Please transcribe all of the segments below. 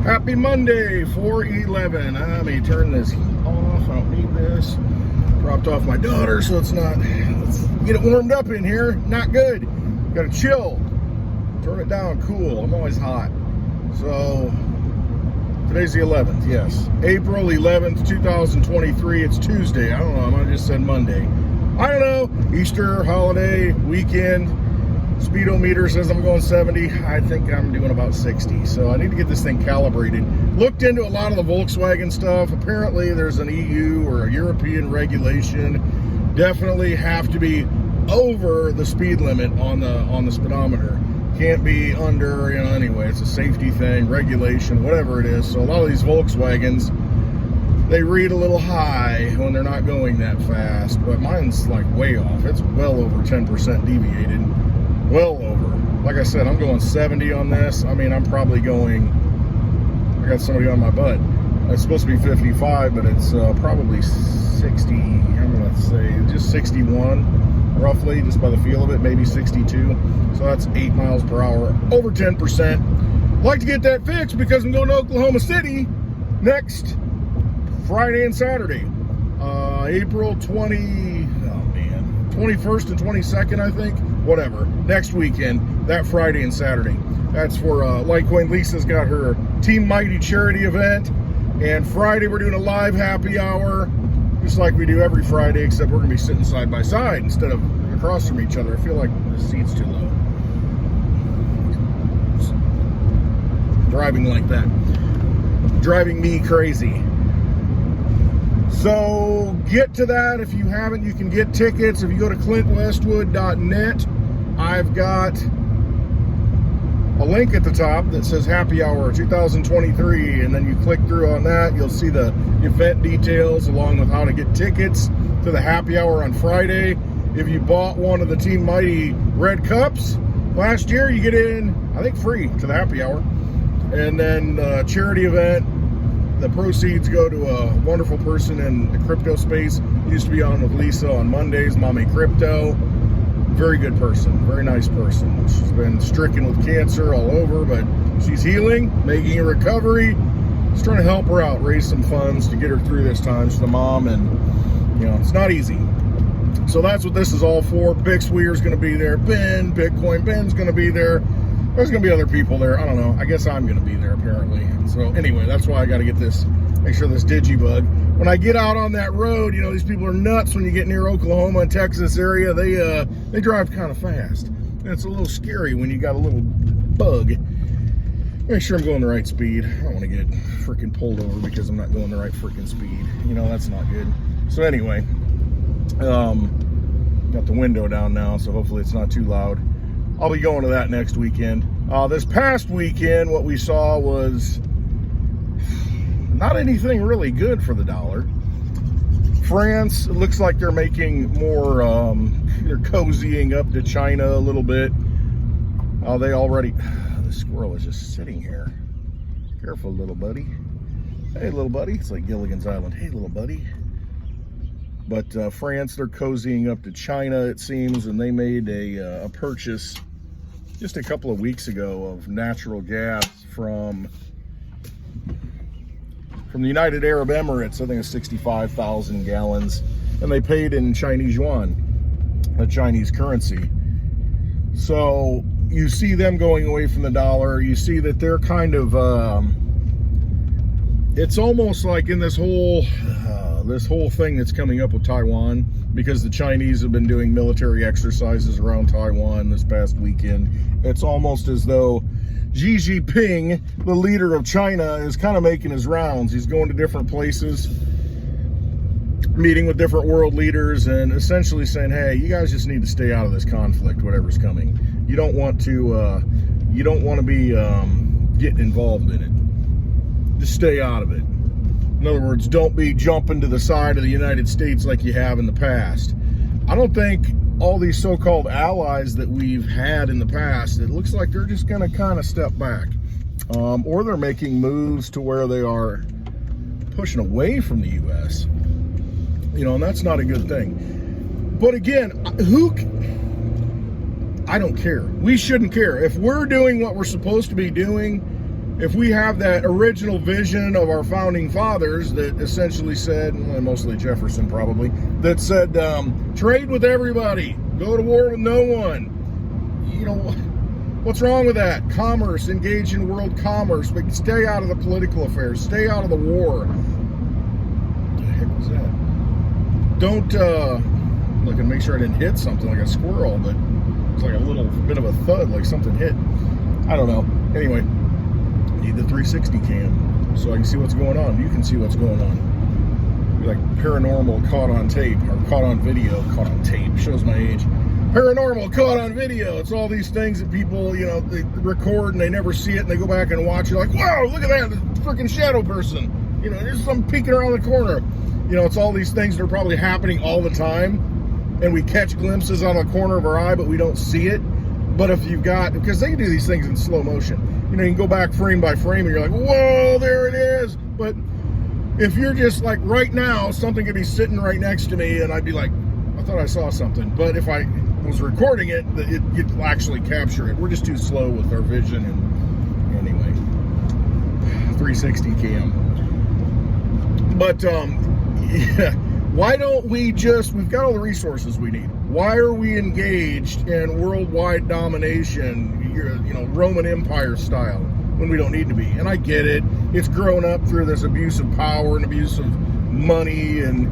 Happy Monday, 4/11. Let me turn this heat off. I don't need this. Dropped off my daughter, so it's not. Let's get it warmed up in here. Not good. Gotta chill. Turn it down. Cool. I'm always hot. So today's the 11th. Yes, April 11th, 2023. It's Tuesday. I don't know. I might have just said Monday. I don't know. Easter holiday weekend. Speedometer says I'm going 70. I think I'm doing about 60. So I need to get this thing calibrated. Looked into a lot of the Volkswagen stuff. Apparently there's an EU or a European regulation. Definitely have to be over the speed limit on the speedometer. Can't be under, anyway, it's a safety thing, regulation, whatever it is. So a lot of these Volkswagens, they read a little high when they're not going that fast, but mine's like way off. It's well over 10% deviated. Well over. Like I said, I'm going 70 on this. I mean, I'm probably going, I got somebody on my butt. It's supposed to be 55, but it's probably 60, I'm going to say just 61, roughly, just by the feel of it, maybe 62. So that's 8 miles per hour, over 10%. Like to get that fixed because I'm going to Oklahoma City next Friday and Saturday. April 21st and 22nd, I think. Whatever. Next weekend, that Friday and Saturday. That's for Litecoin. Lisa's got her Team Mighty charity event. And Friday, we're doing a live happy hour, just like we do every Friday, except we're going to be sitting side by side instead of across from each other. I feel like the seat's too low. Driving like that. Driving me crazy. So get to that. If you haven't, you can get tickets. If you go to clintwestwood.net, I've got a link at the top that says Happy Hour 2023, and then you click through on that. You'll see the event details along with how to get tickets to the Happy Hour on Friday. If you bought one of the Team Mighty red cups last year, you get in, I think, free to the Happy Hour. And then the charity event, the proceeds go to a wonderful person in the crypto space. Used to be on with Lisa on Mondays, Mommy Crypto. Very good person, very nice person. She's been stricken with cancer all over, but she's healing, making a recovery. Just trying to help her out, raise some funds to get her through this time. She's the mom, and it's not easy. So that's what this is all for. Bix Weir's going to be there. Ben, Bitcoin Ben's going to be there. There's going to be other people there. I don't know. I guess I'm going to be there, apparently. So anyway, that's why I got to get this, make sure this DigiByte. When I get out on that road, these people are nuts when you get near Oklahoma and Texas area. They drive kind of fast. And it's a little scary when you got a little bug. Make sure I'm going the right speed. I don't want to get freaking pulled over because I'm not going the right freaking speed. That's not good. So anyway, got the window down now, so hopefully it's not too loud. I'll be going to that next weekend. This past weekend, what we saw was not anything really good for the dollar. France, it looks like they're making more, they're cozying up to China a little bit. They already, the squirrel is just sitting here. Careful, little buddy. Hey, little buddy. It's like Gilligan's Island. Hey, little buddy. But France, they're cozying up to China, it seems, and they made a purchase just a couple of weeks ago of natural gas from the United Arab Emirates. I think it's 65,000 gallons, and they paid in Chinese yuan, a Chinese currency. So you see them going away from the dollar. You see that they're kind of, it's almost like in this whole thing that's coming up with Taiwan, because the Chinese have been doing military exercises around Taiwan this past weekend. It's almost as though Xi Jinping, the leader of China, is kind of making his rounds. He's going to different places, meeting with different world leaders, and essentially saying, hey, you guys just need to stay out of this conflict, whatever's coming. You don't want to be getting involved in it. Just stay out of it. In other words, don't be jumping to the side of the United States like you have in the past. I don't think all these so-called allies that we've had in the past, it looks like they're just going to kind of step back. Or they're making moves to where they are pushing away from the U.S. And that's not a good thing. But again, I don't care. We shouldn't care. If we're doing what we're supposed to be doing, if we have that original vision of our founding fathers that essentially said, well, mostly Jefferson probably, that said, trade with everybody, go to war with no one. You know, what's wrong with that? Commerce, engage in world commerce, but stay out of the political affairs, stay out of the war. What the heck was that? Don't, look and make sure I didn't hit something like a squirrel, but it's like a little bit of a thud, like something hit. I don't know. Anyway, need the 360 cam so I can see what's going on. You can see what's going on. Like paranormal caught on tape, or caught on video, caught on tape, shows my age. Paranormal caught on video. It's all these things that people, you know, they record and they never see it and they go back and watch it like, wow, look at that, the freaking shadow person. You know, there's some peeking around the corner. You know, it's all these things that are probably happening all the time. And we catch glimpses on the corner of our eye, but we don't see it. But if you've got, because they can do these things in slow motion. You know, you can go back frame by frame and you're like, whoa, there it is. But if you're just like right now, something could be sitting right next to me and I'd be like, I thought I saw something. But if I was recording it, you'd actually capture it. We're just too slow with our vision. And anyway, 360 cam. But yeah, why don't we just, we've got all the resources we need. Why are we engaged in worldwide domination, you know, Roman Empire style, when we don't need to be? And I get it. It's grown up through this abuse of power and abuse of money, and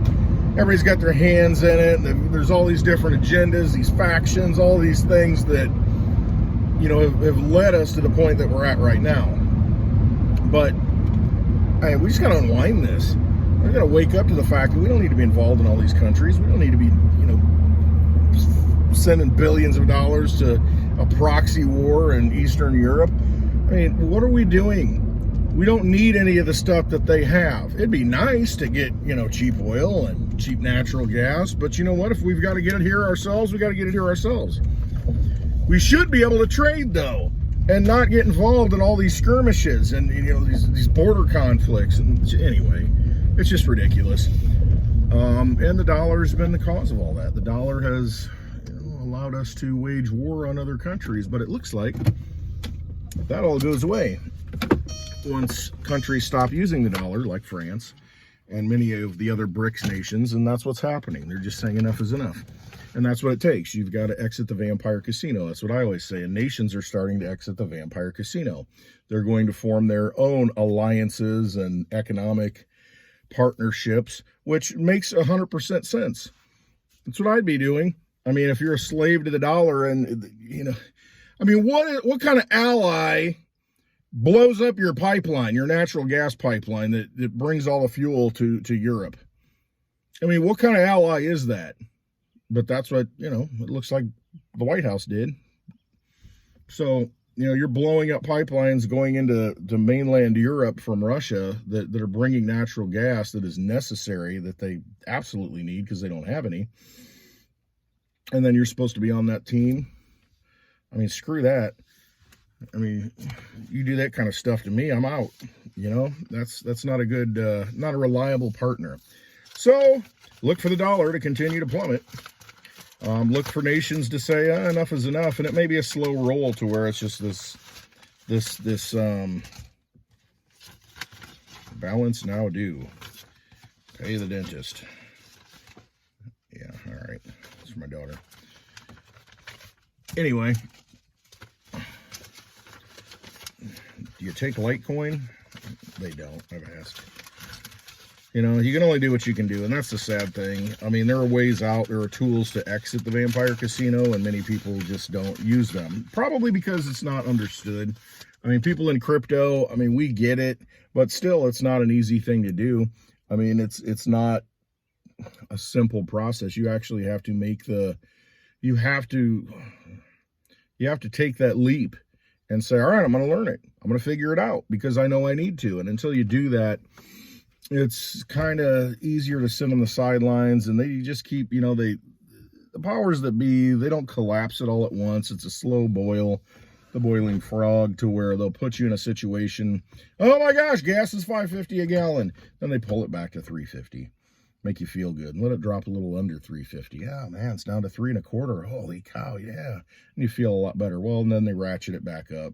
everybody's got their hands in it. And there's all these different agendas, these factions, all these things that, you know, have led us to the point that we're at right now. But hey, we just got to unwind this. We're going to wake up to the fact that we don't need to be involved in all these countries. We don't need to be, you know, sending billions of dollars to a proxy war in Eastern Europe. I mean, what are we doing? We don't need any of the stuff that they have. It'd be nice to get, you know, cheap oil and cheap natural gas, but you know what? If we've got to get it here ourselves, we got to get it here ourselves. We should be able to trade, though, and not get involved in all these skirmishes and, you know, these border conflicts. And anyway, it's just ridiculous. And the dollar has been the cause of all that. The dollar has, you know, allowed us to wage war on other countries, but it looks like that all goes away once countries stop using the dollar, like France and many of the other BRICS nations, and that's what's happening. They're just saying enough is enough. And that's what it takes. You've got to exit the vampire casino. That's what I always say. And nations are starting to exit the vampire casino. They're going to form their own alliances and economic partnerships, which makes 100% sense. That's what I'd be doing. I mean, if you're a slave to the dollar and, you know, I mean, what kind of ally blows up your pipeline, your natural gas pipeline that brings all the fuel to Europe? I mean, what kind of ally is that? But that's what, you know, it looks like the White House did. So, you know, you're blowing up pipelines going into mainland Europe from Russia that are bringing natural gas that is necessary, that they absolutely need because they don't have any. And then you're supposed to be on that team. I mean, screw that. I mean, you do that kind of stuff to me, I'm out. You know, that's not a good, not a reliable partner. So look for the dollar to continue to plummet. Look for nations to say enough is enough, and it may be a slow roll to where it's just this balance now due. Pay the dentist. Yeah, all right. That's for my daughter. Anyway, do you take Litecoin? They don't. I've asked. You know, you can only do what you can do, and that's the sad thing. I mean, there are ways out, there are tools to exit the vampire casino, and many people just don't use them. Probably because it's not understood. I mean, people in crypto, I mean, we get it, but still, it's not an easy thing to do. I mean, it's not a simple process. You actually have to make you have to take that leap and say, all right, I'm going to learn it. I'm going to figure it out because I know I need to. And until you do that, it's kind of easier to sit on the sidelines, and they just keep, you know, the powers that be, they don't collapse it all at once. It's a slow boil, the boiling frog, to where they'll put you in a situation, oh my gosh, gas is $5.50 a gallon. Then they pull it back to $3.50, make you feel good, and let it drop a little under $3.50. Oh man, it's down to $3.25. Holy cow, yeah. And you feel a lot better. Well, and then they ratchet it back up.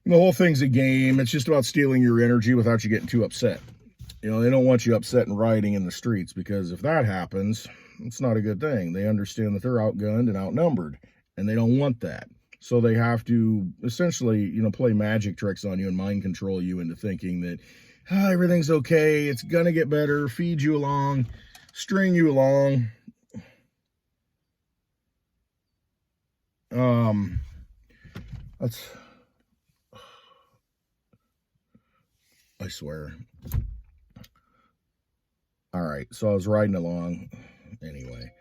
the whole thing's a game. It's just about stealing your energy without you getting too upset. They don't want you upset and rioting in the streets, because if that happens, it's not a good thing. They understand that they're outgunned and outnumbered, and they don't want that. So they have to essentially, play magic tricks on you and mind control you into thinking that everything's okay, it's going to get better, feed you along, string you along. I swear. All right, so I was riding along. Anyway,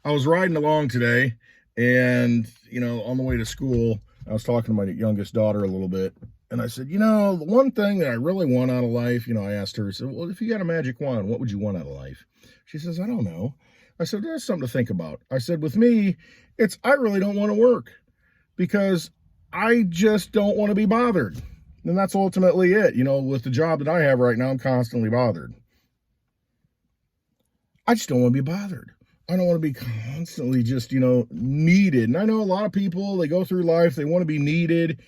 I was riding along today, and, on the way to school, I was talking to my youngest daughter a little bit, and I said, the one thing that I really want out of life, I asked her, I said, well, if you got a magic wand, what would you want out of life? She says, I don't know. I said, there's something to think about. I said, with me, I really don't want to work, because I just don't want to be bothered. And that's ultimately it. With the job that I have right now, I'm constantly bothered. I just don't want to be bothered. I don't want to be constantly just, needed. And I know a lot of people, they go through life, they want to be needed.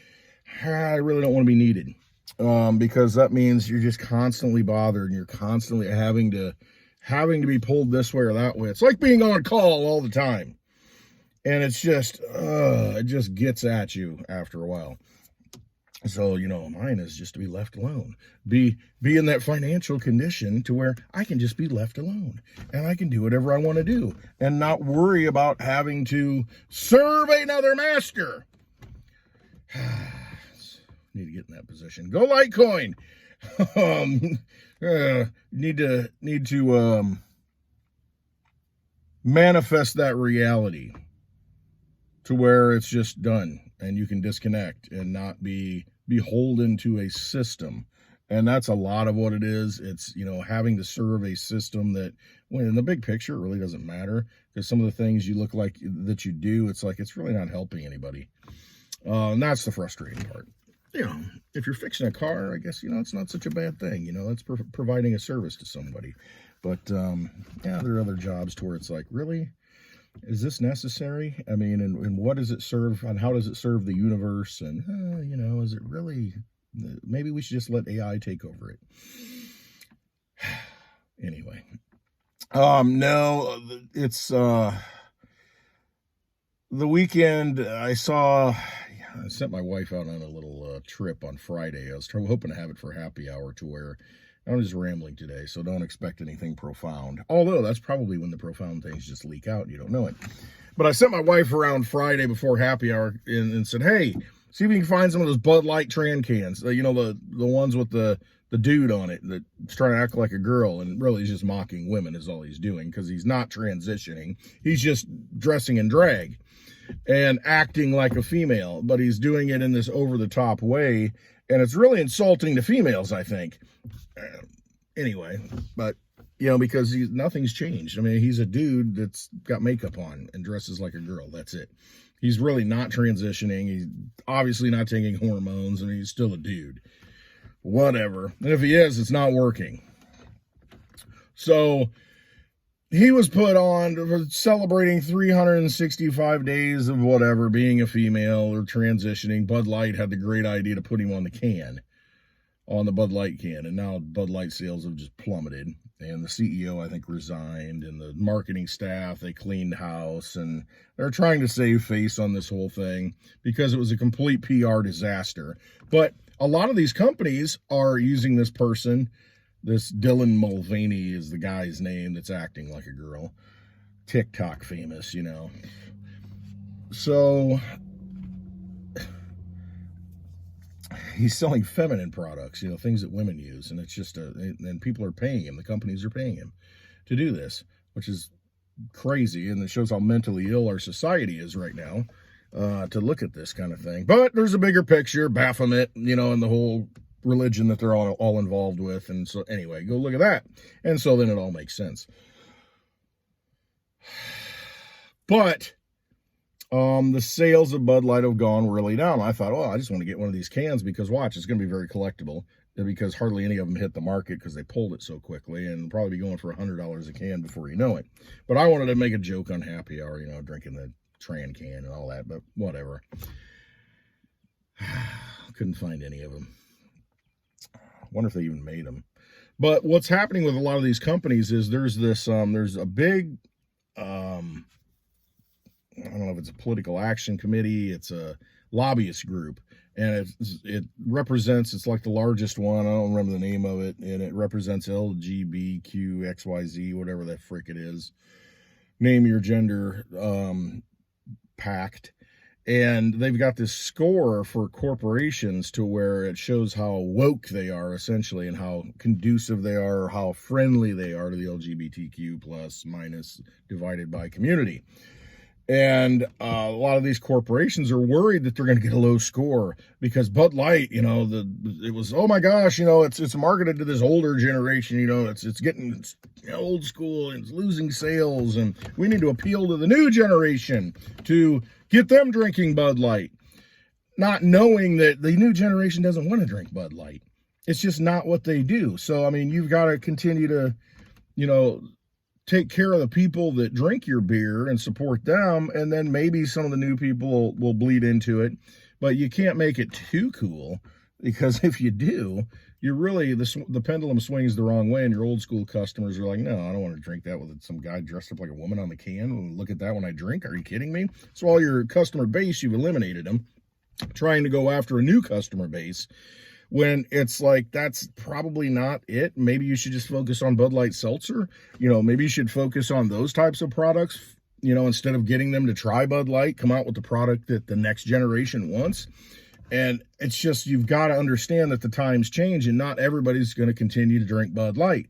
I really don't want to be needed, because that means you're just constantly bothered, and you're constantly having to be pulled this way or that way. It's like being on call all the time. And it's just, it just gets at you after a while. So, mine is just to be left alone, be in that financial condition to where I can just be left alone, and I can do whatever I want to do and not worry about having to serve another master. Need to get in that position. Go Litecoin. Need to manifest that reality to where it's just done and you can disconnect and not be beholden to a system. And that's a lot of what it is. It's, having to serve a system that, when in the big picture, it really doesn't matter, because some of the things you look like that you do, it's like, it's really not helping anybody. And that's the frustrating part. If you're fixing a car, I guess, it's not such a bad thing. That's providing a service to somebody. But, there are other jobs to where it's like, really? Is this necessary? I mean, and what does it serve, and how does it serve the universe? And, is it really, maybe we should just let AI take over it. Anyway. No, it's, the weekend I sent my wife out on a little trip on Friday. I was hoping to have it for happy hour, to where I'm just rambling today, so don't expect anything profound. Although that's probably when the profound things just leak out and you don't know it. But I sent my wife around Friday before happy hour and said, hey, see if you can find some of those Bud Light Tran cans. The ones with the dude on it that's trying to act like a girl, and really he's just mocking women is all he's doing, because he's not transitioning. He's just dressing in drag and acting like a female, but he's doing it in this over-the-top way, and it's really insulting to females, I think. Anyway, but, because nothing's changed. I mean, he's a dude that's got makeup on and dresses like a girl. That's it. He's really not transitioning. He's obviously not taking hormones, and he's still a dude. Whatever. And if he is, it's not working. So he was put on celebrating 365 days of whatever, being a female or transitioning. Bud Light had the great idea to put him on the can, on the Bud Light can. And now Bud Light sales have just plummeted. And the CEO, I think, resigned. And the marketing staff, they cleaned house. And they're trying to save face on this whole thing because it was a complete PR disaster. But a lot of these companies are using this person. This Dylan Mulvaney is the guy's name that's acting like a girl. TikTok famous, So he's selling feminine products, things that women use. And it's just, and people are paying him. The companies are paying him to do this, which is crazy. And it shows how mentally ill our society is right now, to look at this kind of thing. But there's a bigger picture, Baphomet, and the whole religion that they're all involved with. And so anyway, go look at that. And so then it all makes sense. But the sales of Bud Light have gone really down. I thought, I just want to get one of these cans, because watch, it's going to be very collectible, because hardly any of them hit the market because they pulled it so quickly, and probably be going for $100 a can before you know it. But I wanted to make a joke on happy hour, drinking the Tran can and all that, but whatever. Couldn't find any of them. Wonder if they even made them. But what's happening with a lot of these companies is there's this, there's a big, I don't know if it's a political action committee, it's a lobbyist group, and it represents, it's like the largest one, I don't remember the name of it, and it represents LGBTQXYZ, whatever that frick it is, name your gender, pact. And they've got this score for corporations to where it shows how woke they are, essentially, and how conducive they are, how friendly they are to the LGBTQ plus minus divided by community. And a lot of these corporations are worried that they're going to get a low score because Bud Light, you know, it was, oh my gosh, you know, it's marketed to this older generation, you know, it's getting old school and it's losing sales, and we need to appeal to the new generation to get them drinking Bud Light, not knowing that the new generation doesn't want to drink Bud Light. It's just not what they do. So, I mean, you've got to continue to, you know, take care of the people that drink your beer and support them, and then maybe some of the new people will bleed into it. But you can't make it too cool, because if you do, you're really, the pendulum swings the wrong way, and your old school customers are like, no, I don't want to drink that with some guy dressed up like a woman on the can. Look at that when I drink. Are you kidding me? So all your customer base, you've eliminated them, trying to go after a new customer base, when it's like, that's probably not it. Maybe you should just focus on Bud Light Seltzer. You know, maybe you should focus on those types of products, you know, instead of getting them to try Bud Light, come out with the product that the next generation wants. And it's just, you've got to understand that the times change, and not everybody's going to continue to drink Bud Light.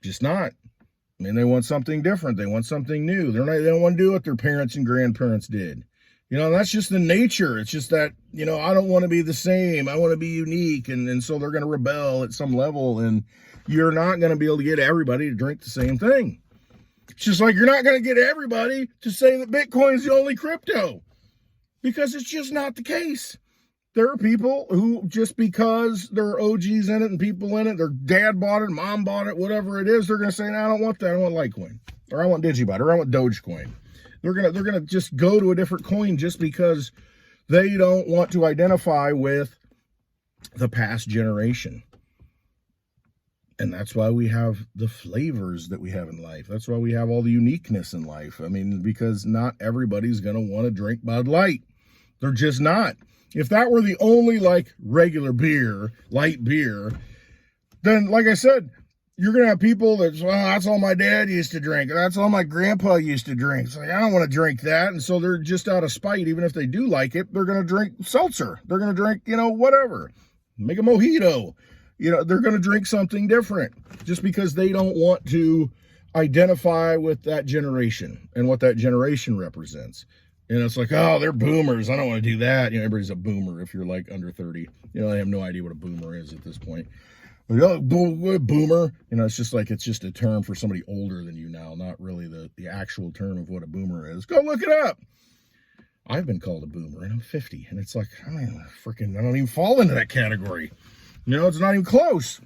Just not. I mean, they want something different. They want something new. They don't want to do what their parents and grandparents did. You know, that's just the nature. It's just that, you know, I don't want to be the same. I want to be unique. And so they're going to rebel at some level, and you're not going to be able to get everybody to drink the same thing. It's just like you're not going to get everybody to say that Bitcoin's the only crypto, because it's just not the case. There are people who, just because there are OGs in it and people in it, their dad bought it, mom bought it, whatever it is, they're going to say, no, I don't want that. I want Litecoin, or I want DigiByte, or I want Dogecoin. They're gonna just go to a different coin just because they don't want to identify with the past generation. And that's why we have the flavors that we have in life. That's why we have all the uniqueness in life. I mean, because not everybody's gonna want to drink Bud Light. They're just not. If that were the only, like, regular beer, light beer, then, like I said, you're going to have people that, well, that's all my dad used to drink. That's all my grandpa used to drink. It's like, I don't want to drink that. And so they're just out of spite. Even if they do like it, they're going to drink seltzer. They're going to drink, you know, whatever. Make a mojito. You know, they're going to drink something different just because they don't want to identify with that generation and what that generation represents. And it's like, oh, they're boomers. I don't want to do that. You know, everybody's a boomer if you're like under 30. You know, I have no idea what a boomer is at this point. Boomer, you know, it's just like, it's just a term for somebody older than you now, not really the actual term of what a boomer is. Go look it up. I've been called a boomer, and I'm 50, and it's like, I don't even fall into that category. You know, it's not even close.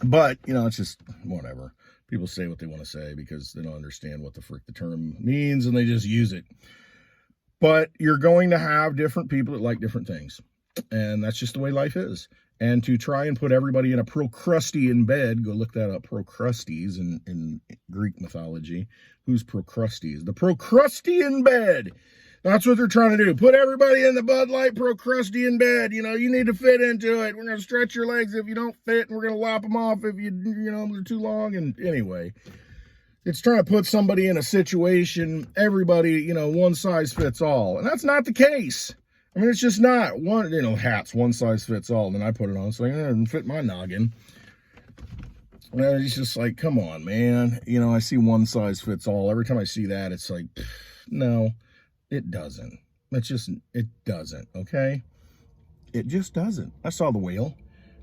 But, you know, it's just whatever. People say what they want to say because they don't understand what the frick the term means, and they just use it. But you're going to have different people that like different things, and that's just the way life is. And to try and put everybody in a Procrustean bed, go look that up, Procrustes in Greek mythology. Who's Procrustes? The Procrustean bed. That's what they're trying to do. Put everybody in the Bud Light Procrustean bed. You know, you need to fit into it. We're going to stretch your legs if you don't fit, and we're going to lop them off if you know, they're too long. And anyway, it's trying to put somebody in a situation, everybody, you know, one size fits all. And that's not the case. I mean, it's just not. One, you know, hats, one size fits all. And then I put it on, so it doesn't fit my noggin. And it's just like, come on, man. You know, I see one size fits all. Every time I see that, it's like, no, it doesn't. It doesn't, okay? It just doesn't. I saw the whale,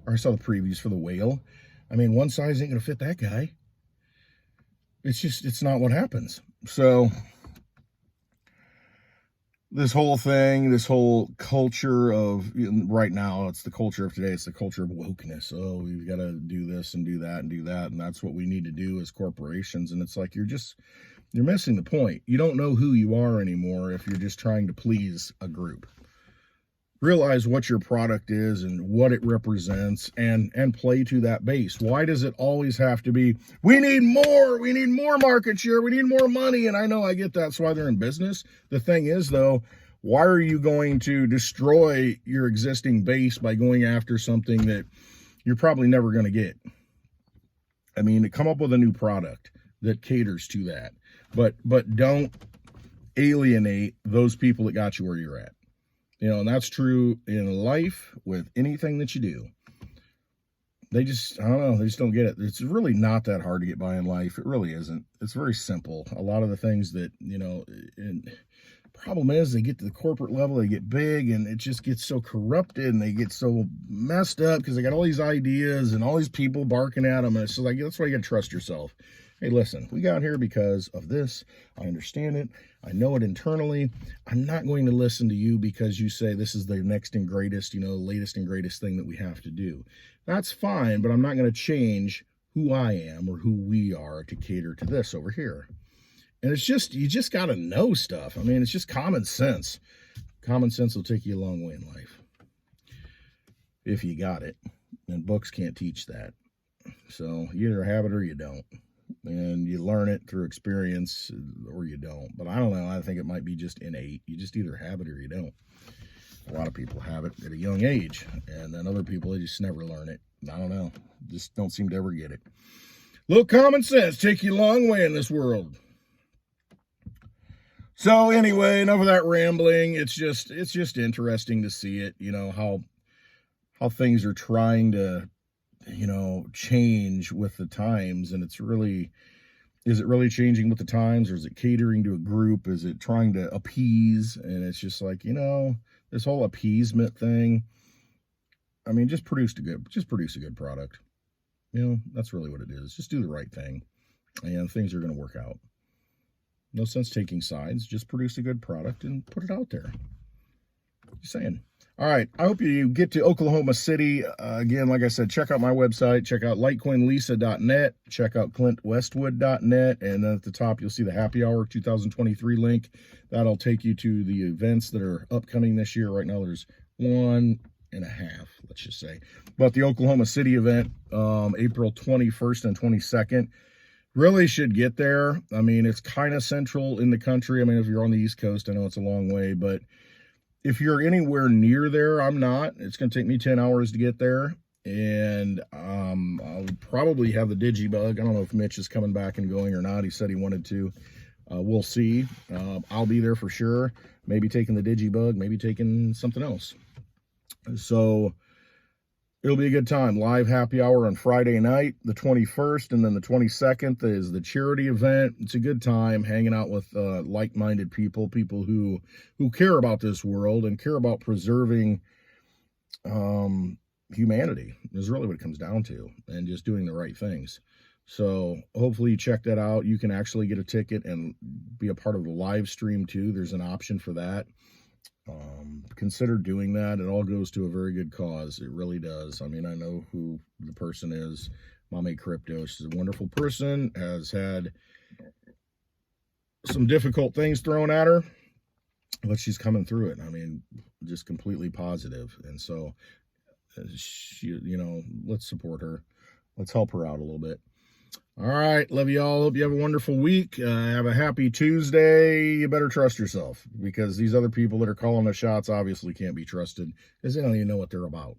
or I saw the previews for the whale. I mean, one size ain't going to fit that guy. It's not what happens. So this whole thing, this whole culture of, right now, it's the culture of today. It's the culture of wokeness. Oh, we've got to do this and do that and do that. And that's what we need to do as corporations. And it's like, you're missing the point. You don't know who you are anymore if you're just trying to please a group. realize what your product is and what it represents, and play to that base. Why does it always have to be, we need more market share, we need more money? And I know, I get that's why they're in business. The thing is, though, why are you going to destroy your existing base by going after something that you're probably never going to get? I mean, come up with a new product that caters to that, but don't alienate those people that got you where you're at. You know, and that's true in life with anything that you do. They just, I don't know, they just don't get it. It's really not that hard to get by in life. It really isn't. It's very simple. A lot of the things that, you know, and problem is they get to the corporate level, they get big, and it just gets so corrupted, and they get so messed up because they got all these ideas and all these people barking at them. And it's just like, that's why you got to trust yourself. Hey, listen, we got here because of this. I understand it. I know it internally. I'm not going to listen to you because you say this is the next and greatest, you know, latest and greatest thing that we have to do. That's fine, but I'm not going to change who I am or who we are to cater to this over here. And it's just, you just got to know stuff. I mean, it's just common sense. Common sense will take you a long way in life if you got it. And books can't teach that. So you either have it or you don't. And you learn it through experience or you don't. But I don't know. I think it might be just innate. You just either have it or you don't. A lot of people have it at a young age. And then other people, they just never learn it. I don't know. Just don't seem to ever get it. Little common sense take you a long way in this world. So anyway, enough of that rambling. It's just interesting to see it, you know, how things are trying to, you know, change with the times. And it's really, is it really changing with the times, or is it catering to a group? Is it trying to appease? And it's just like, you know, this whole appeasement thing, I mean, just produce a good product. You know, that's really what it is. Just do the right thing and things are going to work out. No sense taking sides. Just produce a good product and put it out there. Just saying. All right. I hope you get to Oklahoma City. Again, like I said, check out my website. Check out litecoinlisa.net. Check out clintwestwood.net. And then at the top, you'll see the Happy Hour 2023 link. That'll take you to the events that are upcoming this year. Right now, there's 1.5, let's just say. But the Oklahoma City event, April 21st and 22nd. Really should get there. I mean, it's kind of central in the country. I mean, if you're on the East Coast, I know it's a long way, but if you're anywhere near there, I'm not. It's going to take me 10 hours to get there, and I'll probably have the DigiByte. I don't know if Mitch is coming back and going or not. He said he wanted to. We'll see. I'll be there for sure. Maybe taking the DigiByte, maybe taking something else. So it'll be a good time. Live happy hour on Friday night, the 21st, and then the 22nd is the charity event. It's a good time hanging out with like-minded people who care about this world and care about preserving humanity is really what it comes down to, and just doing the right things. So hopefully you check that out. You can actually get a ticket and be a part of the live stream too. There's an option for that. Consider doing that. It all goes to a very good cause. It really does. I mean, I know who the person is, Mame Crypto. She's a wonderful person, has had some difficult things thrown at her, but she's coming through it. I mean, just completely positive. And so she, you know, let's support her. Let's help her out a little bit. All right. Love you all. Hope you have a wonderful week. Have a happy Tuesday. You better trust yourself, because these other people that are calling the shots obviously can't be trusted, because they don't even know what they're about.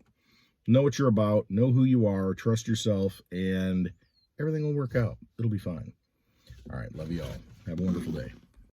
Know what you're about. Know who you are. Trust yourself, and everything will work out. It'll be fine. All right. Love you all. Have a wonderful day.